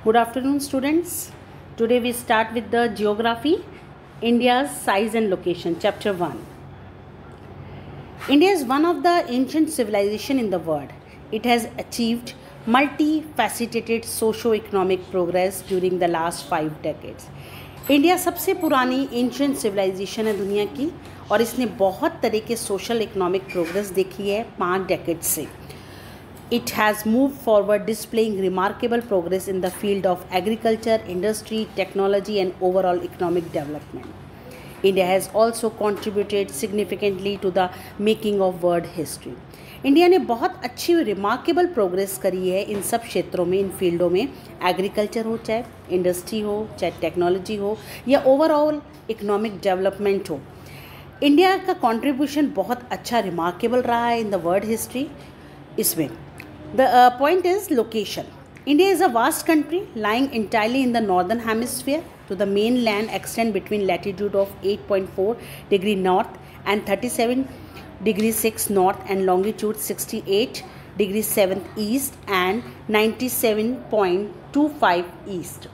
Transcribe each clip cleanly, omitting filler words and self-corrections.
Good afternoon, students. Today we start with the geography, India's size and location, chapter 1. India is one of the ancient civilization in the world. It has achieved multifaceted socio-economic progress during the last 5 decades. India सबसे पुरानी ancient civilisation है दुनिया की और इसने बहुत तरह के सोशल इकोनॉमिक प्रोग्रेस देखी है 5 डेकेड से. It has moved forward, displaying remarkable progress in the field of agriculture, industry, technology, and overall economic development. India has also contributed significantly to the making of world history. India ने बहुत अच्छी remarkable progress करी है इन सब क्षेत्रों में, इन फील्डों में. Agriculture हो, चाहे इंडस्ट्री हो, चाहे टेक्नोलॉजी हो या ओवरऑल इकोनॉमिक डेवलपमेंट हो. इंडिया का कंट्रीब्यूशन बहुत अच्छा रिमार्केबल रहा है इन द वर्ल्ड हिस्ट्री. इसमें the point is location. India is a vast country lying entirely in the northern hemisphere. To the mainland extend between latitude of 8.4 degree north and 37 degree 6 north and longitude 68 degree 7 east and 97.25 east.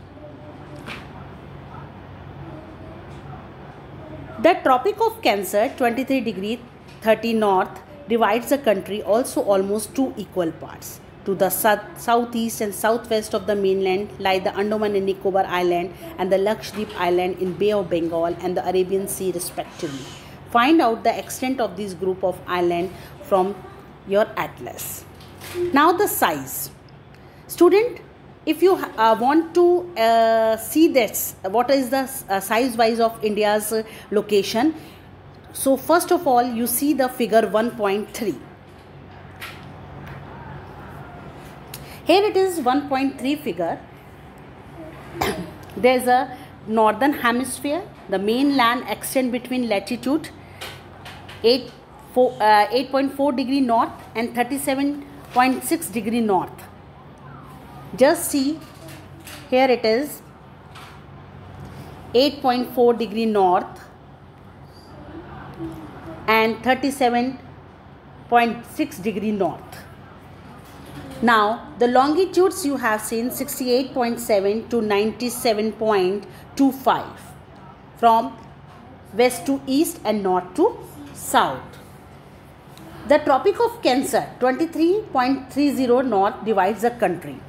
The Tropic of Cancer 23 degree 30 north divides the country also almost two equal parts. To the southeast and southwest of the mainland lie the Andaman and Nicobar Island and the Lakshadweep Island in Bay of Bengal and the Arabian Sea respectively. Find out the extent of this group of islands from your atlas. Now the size. Student, if you want to see this, what is the size wise of India's location? So first of all, you see the figure 1.3. Here it is 1.3 figure. There is a northern hemisphere. The mainland extend between latitude 8.4 degree north and 37.6 degree north. Just see, here it is 8.4 degree north and 37.6 degree north. Now the longitudes you have seen 68.7 to 97.25 from west to east and north to south. The Tropic of Cancer 23.30 north divides the country.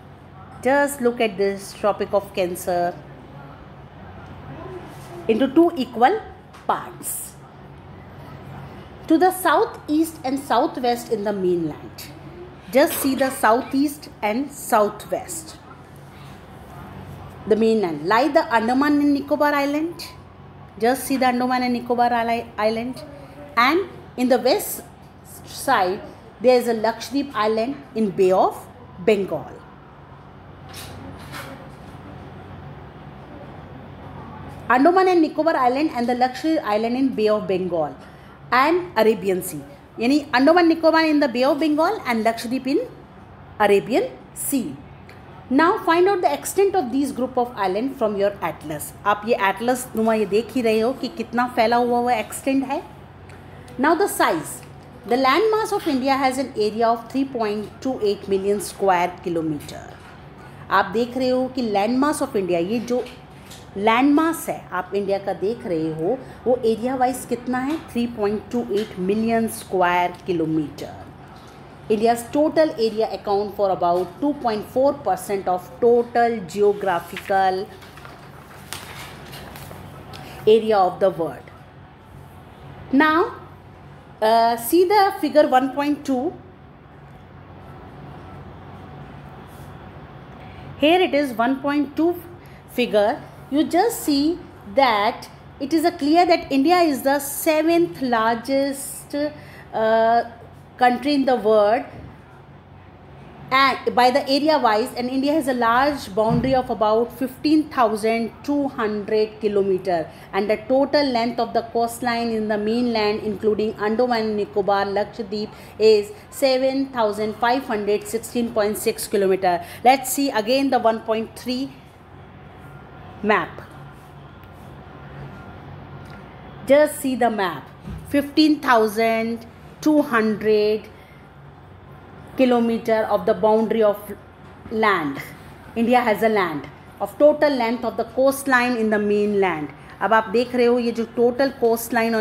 Just look at this Tropic of Cancer into two equal parts. To the southeast and southwest in the mainland. Just see the southeast and southwest. The mainland lie the Andaman and Nicobar Island. Just see the Andaman and Nicobar Island. And in the west side, there is a Lakshadweep Island in Bay of Bengal. Andaman and Nicobar Island and the Lakshadweep Island in Bay of Bengal and Arabian Sea. यानी Andaman Nicobar in the Bay of Bengal and Lakshadweep in Arabian Sea. Now find out the extent of these group of island from your atlas. आप ये atlas नुमा ये देख ही रहे हो कि कितना फैला हुआ extent है. Now the size. The land mass of India has an area of 3.28 million square kilometer. आप देख रहे हो कि land mass of India, ये जो लैंड मास है आप इंडिया का देख रहे हो, वो एरिया वाइज कितना है 3.28 million square kilometre. India's total area account for about 2.4% of total geographical area of the world. Now see the figure 1.2. Here it is 1.2 figure. You just see that it is clear that India is the 7th largest country in the world and by the area wise, and India has a large boundary of about 15,200 kilometer and the total length of the coastline in the mainland including Andaman and Nicobar Lakshadweep is 7,516.6 kilometer. Let's see again the 1.3 map. Just see the map. 15,200 kilometer of the boundary of land. India has a land of total length of the coast line in the mainland. अब आप देख रहे हो ये जो total coast line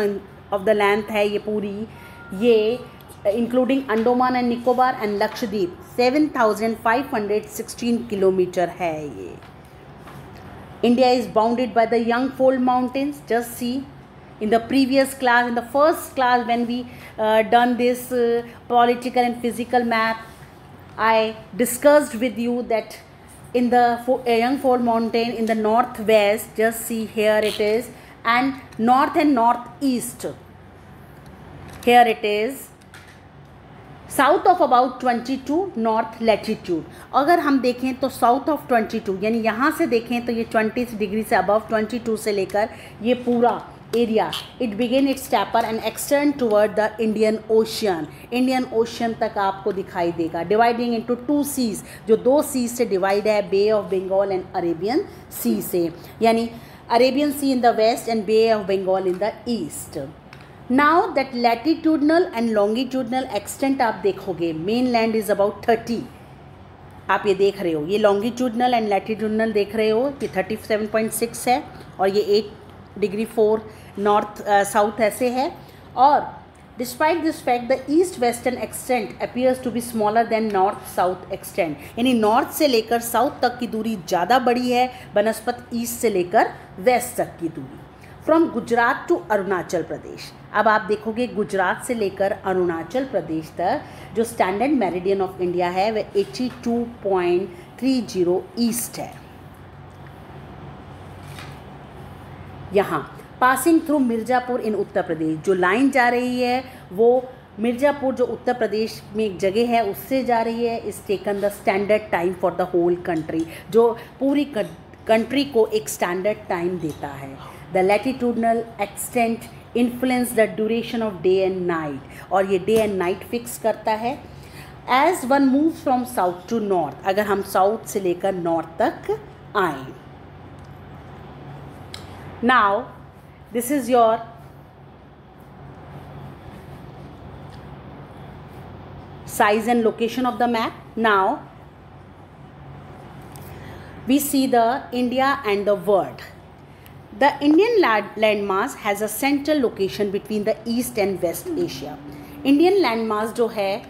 of the length है ये पूरी, ये including Andaman and Nicobar and Lakshadweep 7,516 kilometre है ये। India is bounded by the young fold mountains. Just see in the previous class, in the first class when we done this political and physical map, I discussed with you that in the Yangfold mountain in the northwest, just see here it is, and north and northeast, here it is south of about 22 north latitude. अगर हम देखें तो south of 22 यानी यहाँ से देखें तो ये 20 डिग्री से अबव 22 से लेकर ये पूरा area it begin it's tapper and extend toward the Indian ocean. Indian ocean तक आपको दिखाई देगा, डिवाइडिंग इनटू 2 सीज, जो 2 सीज से डिवाइड है, bay of Bengal and Arabian sea से, यानी Arabian sea in the west and bay of Bengal in the east. Now that latitudinal and longitudinal extent आप देखोगे, मेन लैंड इज अबाउट 30, आप ये देख रहे हो, ये लॉन्गिट्यूडनल एंड लैटिट्यूडनल देख रहे हो, ये 37.6 है और ये 8 डिग्री 4 नॉर्थ साउथ ऐसे है। और despite this fact the east western extent appears to be smaller than north south extent, यानी नॉर्थ से लेकर साउथ तक की दूरी ज़्यादा बड़ी है बनस्पत ईस्ट से लेकर वेस्ट तक की दूरी। फ्रॉम गुजरात टू अरुणाचल प्रदेश, अब आप देखोगे गुजरात से लेकर अरुणाचल प्रदेश तक जो स्टैंडर्ड मेरिडियन ऑफ इंडिया है वह 82.30 ईस्ट है। यहाँ पासिंग थ्रू मिर्ज़ापुर इन उत्तर प्रदेश, जो लाइन जा रही है वो मिर्ज़ापुर जो उत्तर प्रदेश में एक जगह है उससे जा रही है। Is taken the standard time for the whole country, जो पूरी कंट्री को एक स्टैंडर्ड टाइम देता है। The latitudinal extent influence the duration of day and night, और ये डे एंड नाइट फिक्स करता है। As one move from south to north, अगर हम साउथ से लेकर नॉर्थ तक आए। Now this is your size and location of the map. Now we see the India and the world. The Indian landmass has a central location between the East and West Asia. Indian landmass जो है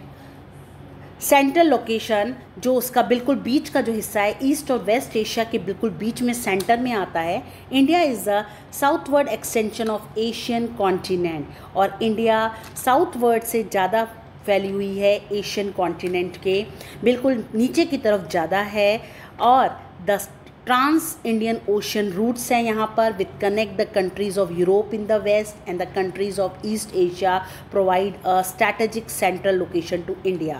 central location, जो उसका बिल्कुल बीच का जो हिस्सा है east और वेस्ट एशिया के बिल्कुल बीच में सेंटर में आता है। India is the southward extension of Asian continent, और इंडिया साउथवर्ड से ज़्यादा फैली हुई है एशियन कॉन्टिनेंट के बिल्कुल नीचे की तरफ ज़्यादा है। और the trans Indian ocean routes हैं यहाँ पर with connect the countries of Europe in the west and the countries of east Asia, provide a strategic central location to India.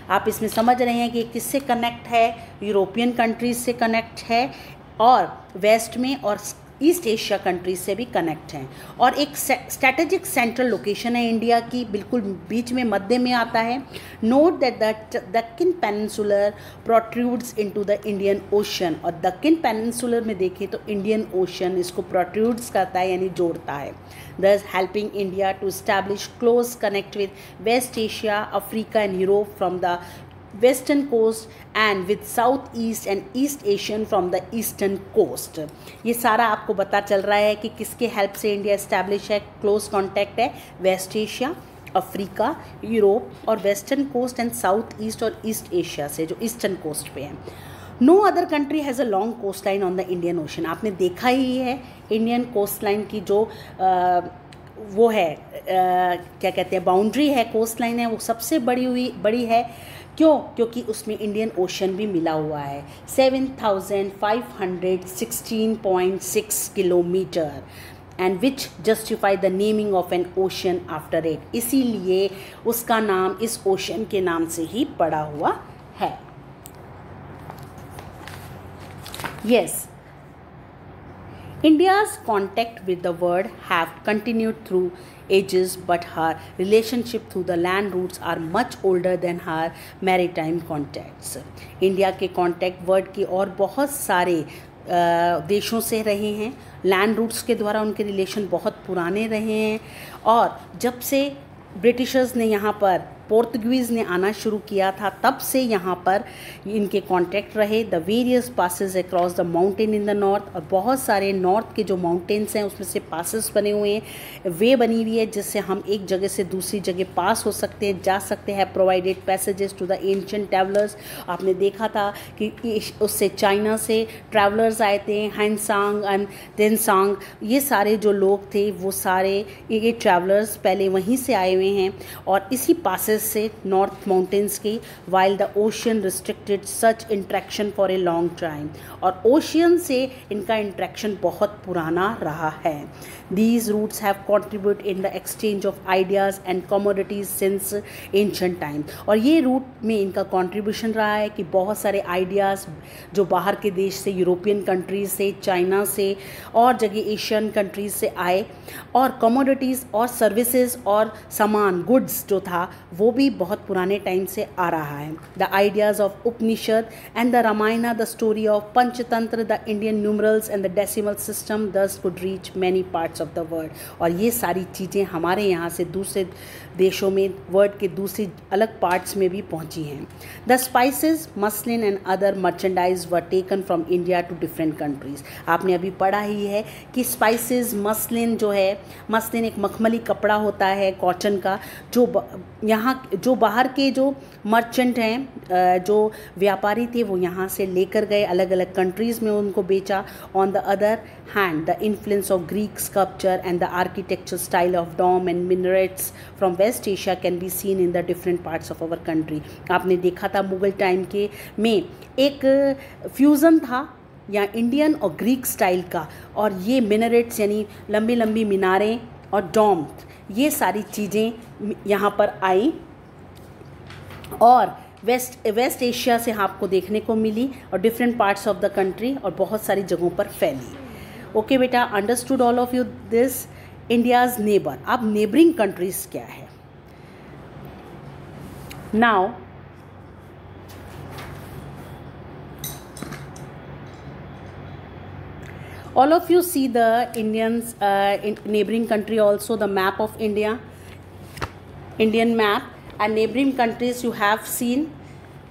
आप इसमें समझ रहे हैं कि किससे कनेक्ट है, यूरोपियन कंट्रीज से कनेक्ट है और वेस्ट में और ईस्ट एशिया कंट्रीज से भी कनेक्ट हैं, और एक स्ट्रैटेजिक सेंट्रल लोकेशन है इंडिया की, बिल्कुल बीच में मध्य में आता है। Note that the Deccan peninsular protrudes into the Indian ocean, और दक्कन पेनिनसुलर में देखें तो इंडियन ओशन इसको प्रोट्रूड्स करता है यानी जोड़ता है, thus helping India to establish close connect with West Asia, Africa and Europe from the western coast and with Southeast and East Asian from the eastern coast। ये सारा आपको पता चल रहा है कि किसके हेल्प से इंडिया इस्टेब्लिश है, क्लोज कॉन्टैक्ट है वेस्ट एशिया, अफ्रीका, यूरोप और western coast and south east और ईस्ट एशिया से जो ईस्टर्न कोस्ट पे हैं। No other country has a long coastline on the Indian ocean. आपने देखा ही है इंडियन कोस्ट लाइन की जो वो है क्या कहते हैं बाउंड्री है, कोस्ट लाइन है, वो सबसे बड़ी है। क्यों? क्योंकि उसमें इंडियन ओशन भी मिला हुआ है। 7,516.6 kilometre and which justify the naming of N ocean after it, इसीलिए उसका नाम इस ओशन के नाम से ही पड़ा हुआ है। Yes, India's contact with the world have continued through ages, but her relationship through the land routes are much older than her maritime contacts. India के contact world की और बहुत सारे देशों से रहे हैं, लैंड रूट्स के द्वारा उनके रिलेशन बहुत पुराने रहे हैं। और जब से ब्रिटिशर्स ने यहाँ पर पोर्तुगीज़ ने आना शुरू किया था तब से यहाँ पर इनके कॉन्टैक्ट रहे। The various passes across the mountain in the north, और बहुत सारे नॉर्थ के जो माउंटेन्स हैं उसमें से पासेस बने हुए हैं, वे बनी हुई है जिससे हम एक जगह से दूसरी जगह पास हो सकते हैं, जा सकते हैं। Provided passages to the ancient travellers, आपने देखा था कि उससे चाइना से ट्रैवलर्स आए थे, हैंसांग एंड तेनसांग, ये सारे जो लोग थे वो सारे ये ट्रैवलर्स पहले वहीं से आए हुए हैं और इसी पासेस से नॉर्थ माउंटेन्स की, while the ocean restricted such interaction for a long time, और ओशियन से इनका इंट्रैक्शन बहुत पुराना रहा है। These routes have contributed in the exchange of ideas and commodities since ancient time, और ये रूट में इनका कंट्रीब्यूशन रहा है कि बहुत सारे आइडियाज़ जो बाहर के देश से, यूरोपियन कंट्रीज से, चाइना से और जगह एशियन कंट्रीज से आए, और कमोडिटीज़ और सर्विसेज और सामान गुड्स जो था वो भी बहुत पुराने टाइम से आ रहा है। The ideas of Upanishad and the Ramayana, the story of Panchatantra, the Indian numerals and the decimal system thus could reach many parts of the world, और ये सारी चीज़ें हमारे यहाँ से दूसरे देशों में, वर्ल्ड के दूसरी अलग पार्ट्स में भी पहुँची हैं। The spices, muslin and other merchandise were taken from India to different countries. आपने अभी पढ़ा ही है कि स्पाइसेस, मसलिन जो है, मसलिन एक मखमली कपड़ा होता है कॉटन का, जो यहाँ जो बाहर के जो मर्चेंट हैं, जो व्यापारी थे, वो यहाँ से लेकर गए, अलग अलग कंट्रीज़ में उनको बेचा। On the other hand the influence of Greek sculpture and the architecture style of dome and minarets from west Asia can be seen in the different parts of our country. आपने देखा था Mughal time के में एक fusion था या Indian और Greek style का, और ये मिनरेट्स यानी लंबी लंबी मीनारें और डॉम, ये सारी चीज़ें यहाँ पर आई और वेस्ट एशिया से आपको देखने को मिली और different parts of the country और बहुत सारी जगहों पर फैली। ओके बेटा, understood all of you this. India's neighbour, अब नेबरिंग कंट्रीज़ क्या है? Now all of you see the Indians in neighboring country also, the map of India, Indian map, and neighboring countries you have seen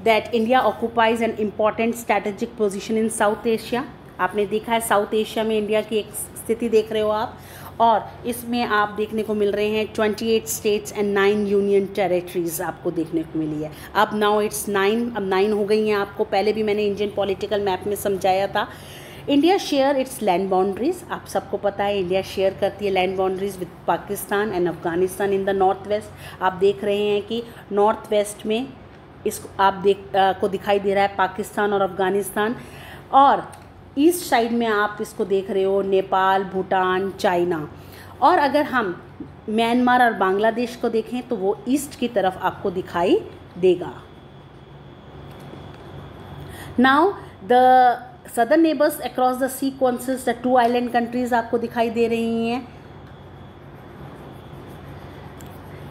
that India occupies an important strategic position in South Asia. आपने देखा है south Asia में India की एक स्थिति देख रहे हो आप, और इसमें आप देखने को मिल रहे हैं 28 स्टेट्स एंड 9 यूनियन टेरिटरीज़ आपको देखने को मिली है। अब नाउ इट्स 9, अब 9 हो गई हैं आपको। पहले भी मैंने इंडियन पॉलिटिकल मैप में समझाया था। India share its land boundaries, आप सबको पता है इंडिया शेयर करती है land boundaries with Pakistan and Afghanistan in the north west. आप देख रहे हैं कि नॉर्थ वेस्ट में इसको आप को दिखाई दे रहा है पाकिस्तान और अफगानिस्तान, और ईस्ट साइड में आप इसको देख रहे हो नेपाल, भूटान, चाइना। और अगर हम म्यांमार और बांग्लादेश को देखें तो वो ईस्ट की तरफ आपको दिखाई देगा। Now the southern neighbours across the sea consist the 2 island countries आपको दिखाई दे रही हैं,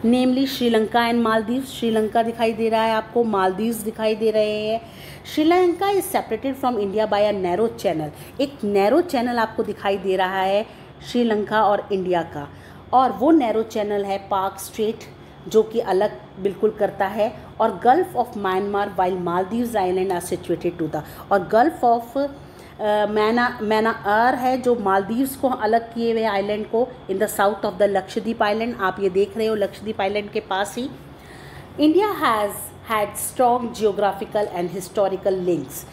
नेमली श्रीलंका एंड मालदीव्स। श्रीलंका दिखाई दे रहा है आपको, मालदीव्स दिखाई दे रहे हैं। Sri Lanka is separated from India by a narrow channel, एक नैरो चैनल आपको दिखाई दे रहा है श्रीलंका और इंडिया का, और वो नैरो चैनल है पाक स्ट्रेट जो कि अलग बिल्कुल करता है, और gulf of Myanmar while Maldives island are situated to the, और गल्फ ऑफ मैनार है जो मालदीव्स को अलग किए हुए आइलैंड को in the south of the Lakshadweep island. आप ये देख रहे हो लक्षद्वीप आइलैंड के पास ही। India has had strong geographical and historical links,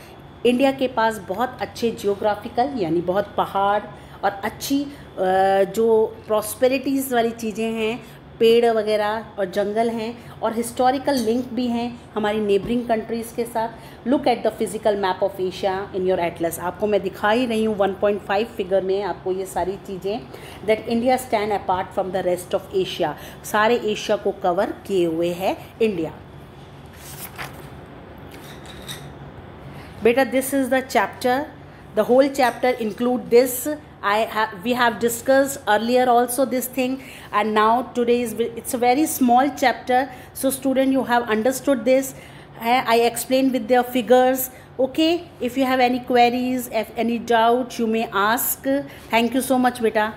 India के पास बहुत अच्छे जियोग्राफिकल यानी बहुत पहाड़ और अच्छी जो प्रॉस्पेरिटीज़ वाली चीज़ें हैं, पेड़ वगैरह और जंगल हैं, और हिस्टोरिकल लिंक भी हैं हमारी नेबरिंग कंट्रीज़ के साथ। Look at the physical map of Asia in your Atlas, आपको मैं दिखा ही रही हूँ 1.5 फिगर में आपको ये सारी चीज़ें, that India stand apart from the rest of Asia, सारे एशिया को कवर किए हुए है इंडिया। बेटा this is the chapter, the whole chapter include this. We have discussed earlier also this thing, and now today it's a very small chapter, so student you have understood this. I explained with their figures. Okay, if you have any queries, if any doubt you may ask. Thank you so much beta.